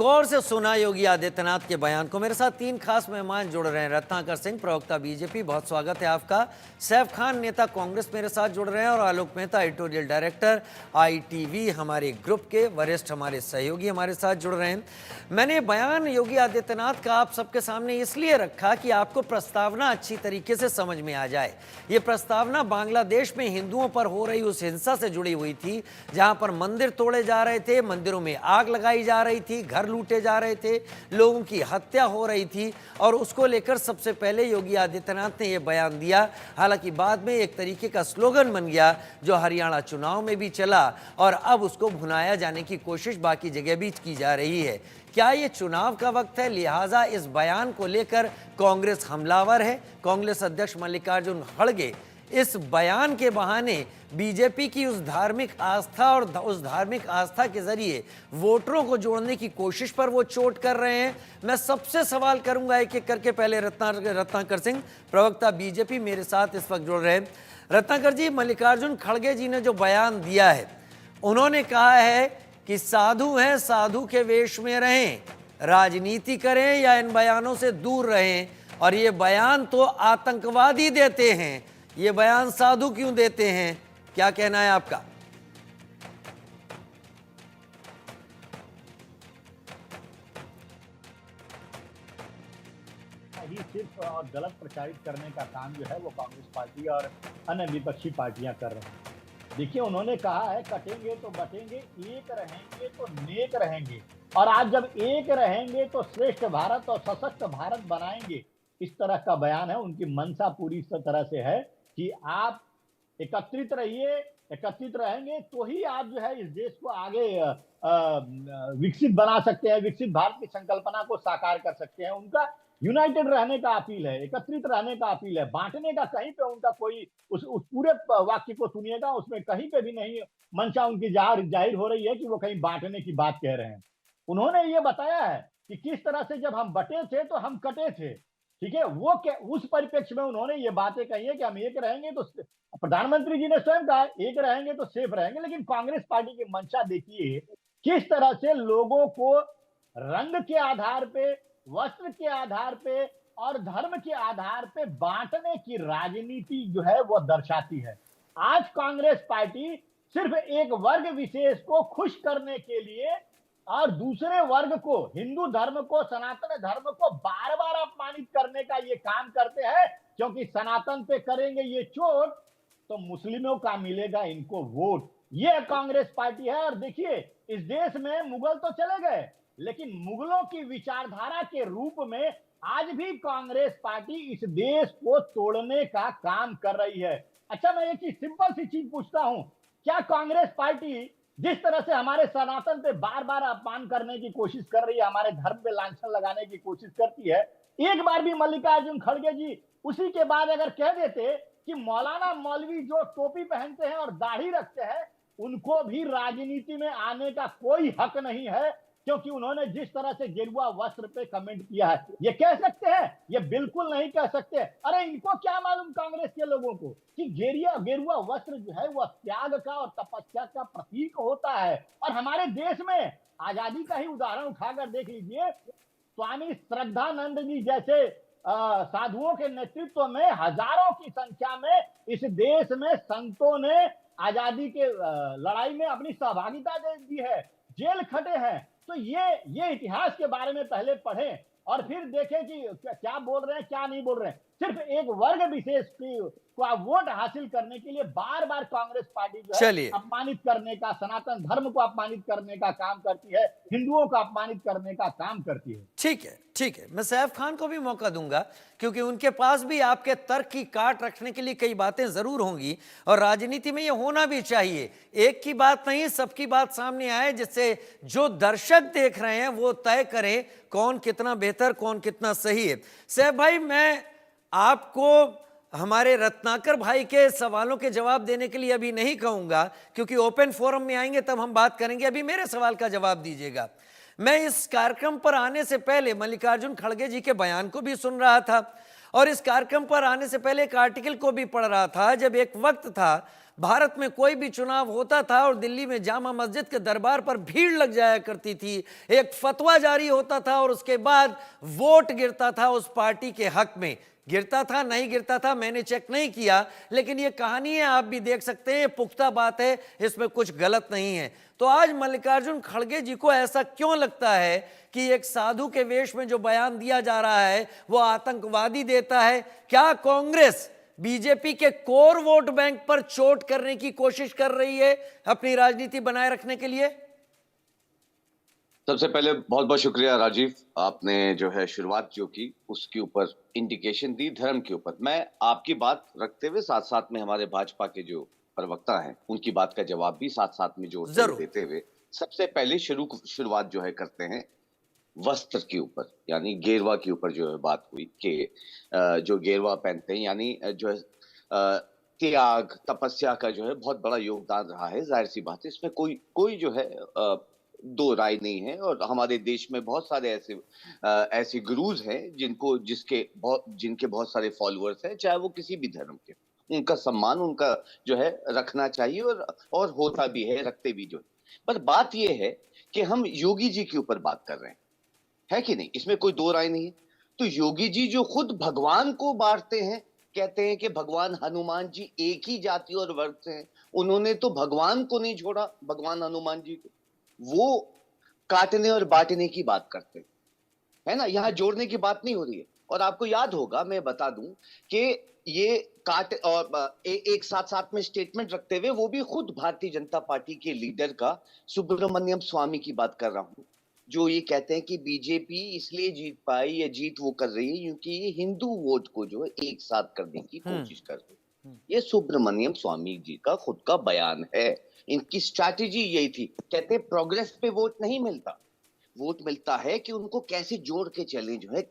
गौर से सुना योगी आदित्यनाथ के बयान को। मेरे साथ तीन खास मेहमान जुड़ रहे हैं। रत्नाकर सिंह, प्रवक्ता बीजेपी, बहुत स्वागत है आपका। सैफ खान, नेता कांग्रेस, मेरे साथ जुड़ रहे हैं। और Alok Mehta, editorial director ITV, हमारे ग्रुप के वरिष्ठ हमारे सहयोगी हमारे साथ जुड़ रहे हैं। मैंने बयान योगी आदित्यनाथ का आप सबके सामने इसलिए रखा कि आपको प्रस्तावना अच्छी तरीके से समझ में आ जाए। ये प्रस्तावना बांग्लादेश में हिंदुओं पर हो रही उस हिंसा से जुड़ी हुई थी, जहां पर मंदिर तोड़े जा रहे थे, मंदिरों में आग लगाई जा रही थी, घर लूटे जा रहे थे, लोगों की हत्या हो रही थी। और उसको लेकर सबसे पहले योगी आदित्यनाथ ने यह बयान दिया। हालांकि बाद में एक तरीके का स्लोगन बन गया जो हरियाणा चुनाव में भी चला और अब उसको भुनाया जाने की कोशिश बाकी जगह भी की जा रही है। क्या ये चुनाव का वक्त है, लिहाजा इस बयान को लेकर कांग्रेस हमलावर है? कांग्रेस अध्यक्ष मल्लिकार्जुन खड़गे इस बयान के बहाने बीजेपी की उस धार्मिक आस्था और उस धार्मिक आस्था के जरिए वोटरों को जोड़ने की कोशिश पर वो चोट कर रहे हैं। मैं सबसे सवाल करूंगा एक एक करके। पहले रत्नाकर सिंह, प्रवक्ता बीजेपी, मेरे साथ इस वक्त जुड़ रहे हैं। रत्नाकर जी, मल्लिकार्जुन खड़गे जी ने जो बयान दिया है, उन्होंने कहा है कि साधु हैं, साधु के वेश में रहें, राजनीति करें या इन बयानों से दूर रहें। और ये बयान तो आतंकवादी देते हैं, ये बयान साधु क्यों देते हैं? क्या कहना है आपका? ही सिर्फ और गलत प्रचारित करने का काम जो है वो कांग्रेस पार्टी और अन्य विपक्षी पार्टियां कर रही हैं। देखिए, उन्होंने कहा है कटेंगे तो बटेंगे, एक रहेंगे तो नेक रहेंगे, और आज जब एक रहेंगे तो श्रेष्ठ भारत और सशक्त भारत बनाएंगे। इस तरह का बयान है। उनकी मंशा पूरी इस तरह से है कि आप एकत्रित रहिए, एकत्रित रहेंगे तो ही आप जो है इस देश को आगे विकसित बना सकते हैं, विकसित भारत की संकल्पना को साकार कर सकते हैं। उनका यूनाइटेड रहने का अपील है, एकत्रित रहने का अपील है। बांटने का कहीं पे उनका कोई उस पूरे वाक्य को सुनिएगा, उसमें कहीं पे भी नहीं मंशा उनकी जाहिर हो रही है कि वो कहीं बांटने की बात कह रहे हैं। उन्होंने ये बताया है कि किस तरह से जब हम बटे थे तो हम कटे थे। ठीक है, वो उस परिप्रेक्ष्य में उन्होंने ये बातें कही है कि हम एक रहेंगे तो प्रधानमंत्री जी ने स्वयं कहा एक रहेंगे तो सेफ रहेंगे। लेकिन कांग्रेस पार्टी की मंशा देखिए किस तरह से लोगों को रंग के आधार पे, वस्त्र के आधार पे और धर्म के आधार पे बांटने की राजनीति जो है वो दर्शाती है। आज कांग्रेस पार्टी सिर्फ एक वर्ग विशेष को खुश करने के लिए और दूसरे वर्ग को, हिंदू धर्म को, सनातन धर्म को बार बार अपमानित करने का ये काम करते हैं, क्योंकि सनातन पे करेंगे ये चोट तो मुस्लिमों का मिलेगा इनको वोट। ये कांग्रेस पार्टी है। और देखिए, इस देश में मुगल तो चले गए, लेकिन मुगलों की विचारधारा के रूप में आज भी कांग्रेस पार्टी इस देश को तोड़ने का काम कर रही है। अच्छा, मैं एक सिंपल सी चीज पूछता हूं, क्या कांग्रेस पार्टी जिस तरह से हमारे सनातन पे बार बार अपमान करने की कोशिश कर रही है, हमारे धर्म पे लांछन लगाने की कोशिश करती है, एक बार भी मल्लिकार्जुन खड़गे जी उसी के बाद अगर कह देते कि मौलाना मौलवी जो टोपी पहनते हैं और दाढ़ी रखते हैं उनको भी राजनीति में आने का कोई हक नहीं है, क्योंकि उन्होंने जिस तरह से गेरुआ वस्त्र पे कमेंट किया है, ये कह सकते हैं? ये बिल्कुल नहीं कह सकते। अरे इनको क्या मालूम कांग्रेस के लोगों को कि गेरुआ वस्त्र जो है वह त्याग का और तपस्या का प्रतीक होता है। और हमारे देश में आजादी का ही उदाहरण उठाकर देख लीजिए, स्वामी श्रद्धानंद जी जैसे साधुओं के नेतृत्व में हजारों की संख्या में इस देश में संतों ने आजादी के लड़ाई में अपनी सहभागिता दी है, जेल खटे हैं। तो ये इतिहास के बारे में पहले पढ़ें और फिर देखें कि क्या बोल रहे हैं, क्या नहीं बोल रहे हैं। सिर्फ एक वर्ग विशेष को वोट हासिल करने के लिए बार बार कांग्रेस पार्टी जो है अपमानित करने का, सनातन धर्म को अपमानित करने का काम करती है, हिंदुओं को अपमानित करने का काम करती है। ठीक है, ठीक है, मैं सैफ खान को भी मौका दूंगा, क्योंकि उनके पास भी आपके तर्क की काट रखने के लिए कई बातें जरूर होंगी और राजनीति में ये होना भी चाहिए। एक की बात नहीं, सबकी बात सामने आए, जिससे जो दर्शक देख रहे हैं वो तय करें कौन कितना बेहतर, कौन कितना सही है। सैफ भाई, मैं आपको हमारे रत्नाकर भाई के सवालों के जवाब देने के लिए अभी नहीं कहूंगा, क्योंकि ओपन फोरम में आएंगे तब हम बात करेंगे। अभी मेरे सवाल का जवाब दीजिएगा। मैं इस कार्यक्रम पर आने से पहले मल्लिकार्जुन खड़गे जी के बयान को भी सुन रहा था और इस कार्यक्रम पर आने से पहले एक आर्टिकल को भी पढ़ रहा था। जब एक वक्त था भारत में कोई भी चुनाव होता था और दिल्ली में जामा मस्जिद के दरबार पर भीड़ लग जाया करती थी, एक फतवा जारी होता था और उसके बाद वोट गिरता था उस पार्टी के हक में। गिरता था नहीं गिरता था मैंने चेक नहीं किया, लेकिन ये कहानी है, आप भी देख सकते हैं, पुख्ता बात है, इसमें कुछ गलत नहीं है। तो आज मल्लिकार्जुन खड़गे जी को ऐसा क्यों लगता है कि एक साधु के वेश में जो बयान दिया जा रहा है वो आतंकवादी देता है? क्या कांग्रेस बीजेपी के कोर वोट बैंक पर चोट करने की कोशिश कर रही है अपनी राजनीति बनाए रखने के लिए? सबसे पहले बहुत बहुत शुक्रिया राजीव, आपने जो है शुरुआत जो की उसके ऊपर इंडिकेशन दी धर्म के ऊपर। मैं आपकी बात रखते हुए साथ साथ में हमारे भाजपा के जो प्रवक्ता हैं उनकी बात का जवाब भी साथ साथ में जोड़ते हुए देते हुए सबसे पहले शुरुआत जो है करते हैं वस्त्र के ऊपर, यानी गेरवा के ऊपर जो है बात हुई कि जो गेरवा पहनते हैं यानी जो है त्याग तपस्या का जो है बहुत बड़ा योगदान रहा है। जाहिर सी बात है, इसमें कोई कोई जो है दो राय नहीं है। और हमारे देश में बहुत सारे ऐसे गुरुज हैं जिनके बहुत सारे फॉलोअर्स हैं, चाहे वो किसी भी धर्म के। उनका सम्मान उनका जो है रखना चाहिए और होता भी है, रखते भी जो है। पर बात ये है कि हम योगी जी के ऊपर बात कर रहे हैं, है कि नहीं? इसमें कोई दो राय नहीं है। तो योगी जी जो खुद भगवान को बांटते हैं, कहते हैं कि भगवान हनुमान जी एक ही जाति और वर्ग से हैं, उन्होंने तो भगवान को नहीं छोड़ा, भगवान हनुमान जी को वो काटने और बांटने की बात करते हैं, है ना? यहाँ जोड़ने की बात नहीं हो रही है। और आपको याद होगा, मैं बता दूं कि ये काट और एक साथ साथ में स्टेटमेंट रखते हुए वो भी खुद भारतीय जनता पार्टी के लीडर का सुब्रमण्यम स्वामी की बात कर रहा हूं, जो ये कहते हैं कि बीजेपी इसलिए जीत पाई या जीत वो कर रही है क्योंकि ये हिंदू वोट को जो है एक साथ करने की कोशिश कर रही है। ये सुब्रमण्यम स्वामी जी का खुद का बयान है। इनकी स्ट्रैटेजी यही थी। कहते हैं प्रोग्रेस पे वोट नहीं मिलता, वोट मिलता है कि उनको कैसे जोड़ के चले, जो है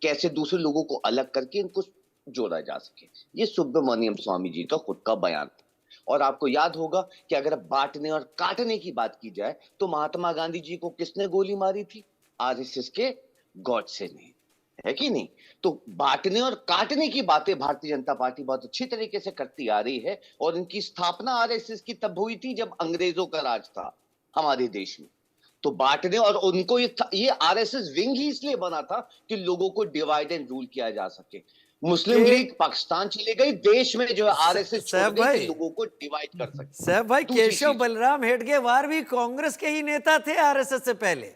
कैसे दूसरे लोगों को अलग करके इनको जोड़ा जा सके। ये सुब्रमण्यम स्वामी जी का खुद का बयान था। और आपको याद होगा कि अगर बांटने और काटने की बात की जाए तो महात्मा गांधी जी को किसने गोली मारी थी? आरएसएस के गॉडसे ने, है कि नहीं? तो बांटने और काटने की बातें भारतीय जनता पार्टी बहुत अच्छी तरीके से करती आ रही है। और इनकी स्थापना आरएसएस की तब हुई थी जब अंग्रेजों का राज था हमारे देश में। तो बांटने और उनको ये आरएसएस विंग ही इसलिए बना था कि लोगों को डिवाइड एंड रूल किया जा सके। मुस्लिम लीग पाकिस्तान चली गई, देश में जो है आरएसएस छोड़ गई कि लोगों को डिवाइड कर सके। साहब भाई, केशव बलराम हेडगेवार भी कांग्रेस के ही नेता थे आरएसएस से पहले।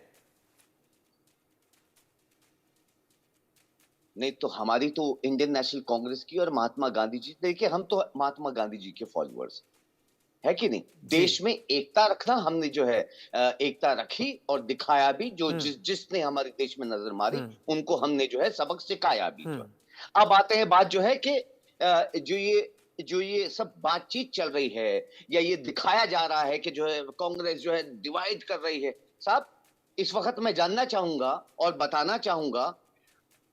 नहीं तो हमारी तो इंडियन नेशनल कांग्रेस की और महात्मा गांधी जी, देखिए हम तो महात्मा गांधी जी के फॉलोअर्स, है कि नहीं? देश में एकता रखना हमने जो है एकता रखी और दिखाया भी। जिसने हमारे देश में नजर मारी उनको हमने जो है सबक सिखाया भी। जो अब आते हैं बात जो है कि जो ये सब बातचीत चल रही है या ये दिखाया जा रहा है कि जो है कांग्रेस जो है डिवाइड कर रही है। साहब, इस वक्त मैं जानना चाहूंगा और बताना चाहूंगा,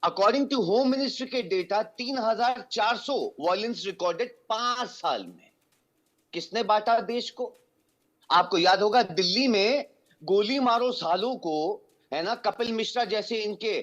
अकॉर्डिंग टू होम मिनिस्ट्री के डेटा 3400 वायलेंस रिकॉर्डेड 5 साल में। किसने बांटा देश को? आपको याद होगा दिल्ली में गोली मारो सालों को, है ना, कपिल मिश्रा जैसे इनके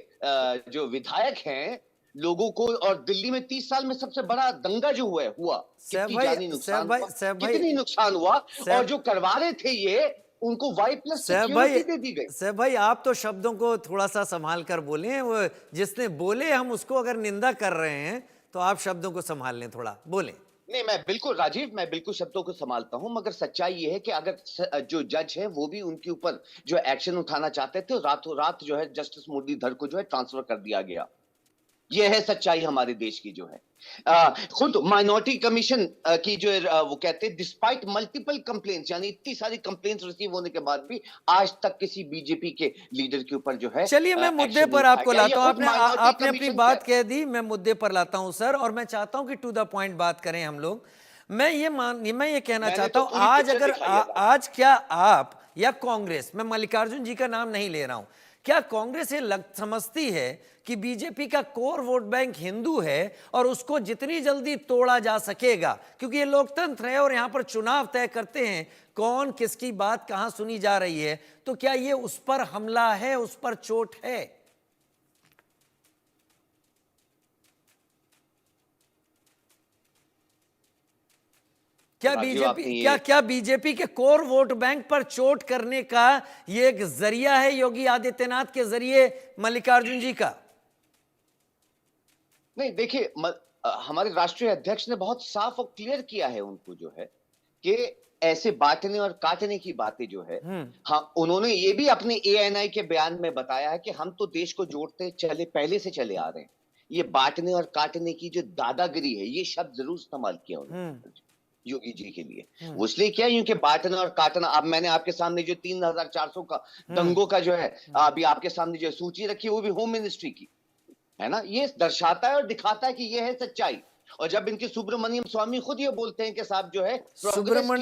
जो विधायक हैं लोगों को, और दिल्ली में 30 साल में सबसे बड़ा दंगा जो हुआ कितनी जानी नुकसान हुआ, कितनी नुकसान हुआ। और जो करवा रहे थे ये उनको Y+ सिक्योरिटी दे दी गई। साहब भाई, आप तो शब्दों को थोड़ा सा संभाल कर बोलें। वो जिसने बोले हम उसको अगर निंदा कर रहे हैं तो आप शब्दों को संभाल लें, थोड़ा बोलें। नहीं, मैं बिल्कुल राजीव, मैं बिल्कुल शब्दों को संभालता हूं, मगर सच्चाई ये है कि अगर जो जज है वो भी उनके ऊपर जो एक्शन उठाना चाहते थे, रातों रात जो है जस्टिस मुरलीधर को जो है ट्रांसफर कर दिया गया। ये है सच्चाई हमारे देश की जो है। खुद माइनॉरिटी कमीशन की जो है वो कहते हैं डिस्पाइट मल्टीपल कंप्लेंट्स, यानी इतनी सारी कंप्लेंट्स रिसीव होने के बाद भी आज तक किसी बीजेपी के लीडर के ऊपर जो है। चलिए मैं मुद्दे पर आपको लाता हूं। आपने अपनी बात कह दी, मैं मुद्दे पर लाता हूं सर, और मैं चाहता हूं कि टू द पॉइंट बात करें हम लोग। मैं ये कहना चाहता हूं, आज क्या आप या कांग्रेस, मैं मल्लिकार्जुन जी का नाम नहीं ले रहा हूं, क्या कांग्रेस ये समझती है कि बीजेपी का कोर वोट बैंक हिंदू है और उसको जितनी जल्दी तोड़ा जा सकेगा, क्योंकि ये लोकतंत्र है और यहां पर चुनाव तय करते हैं कौन किसकी बात कहां सुनी जा रही है, तो क्या ये उस पर हमला है, उस पर चोट है? क्या राजीव, आपने बीजेपी ये क्या बीजेपी के कोर वोट बैंक पर चोट करने का ये एक जरिया है योगी आदित्यनाथ के जरिए मल्लिकार्जुन जी का? नहीं, देखिए हमारे राष्ट्रीय अध्यक्ष ने बहुत साफ और क्लियर किया है उनको जो है कि ऐसे बांटने और काटने की बातें जो है, हाँ, उन्होंने ये भी अपने एएनआई के बयान में बताया है कि हम तो देश को जोड़ते चले पहले से चले आ रहे हैं। ये बांटने और काटने की जो दादागिरी है, ये शब्द जरूर इस्तेमाल किया उन्होंने योगी जी के लिए। वो इसलिए क्या, यूं कि बांटना और काटना। अब मैंने आपके सामने जो 3,400 का दंगों का जो है अभी आपके सामने जो सूची रखी है, वो भी होम मिनिस्ट्री की है ना। ये दर्शाता है और दिखाता है कि ये है सच्चाई। और जब इनके सुब्रमण्यम स्वामी खुद ये बोलते हैं कि साहब जो है प्रोग्रेस सुब्रमण्यम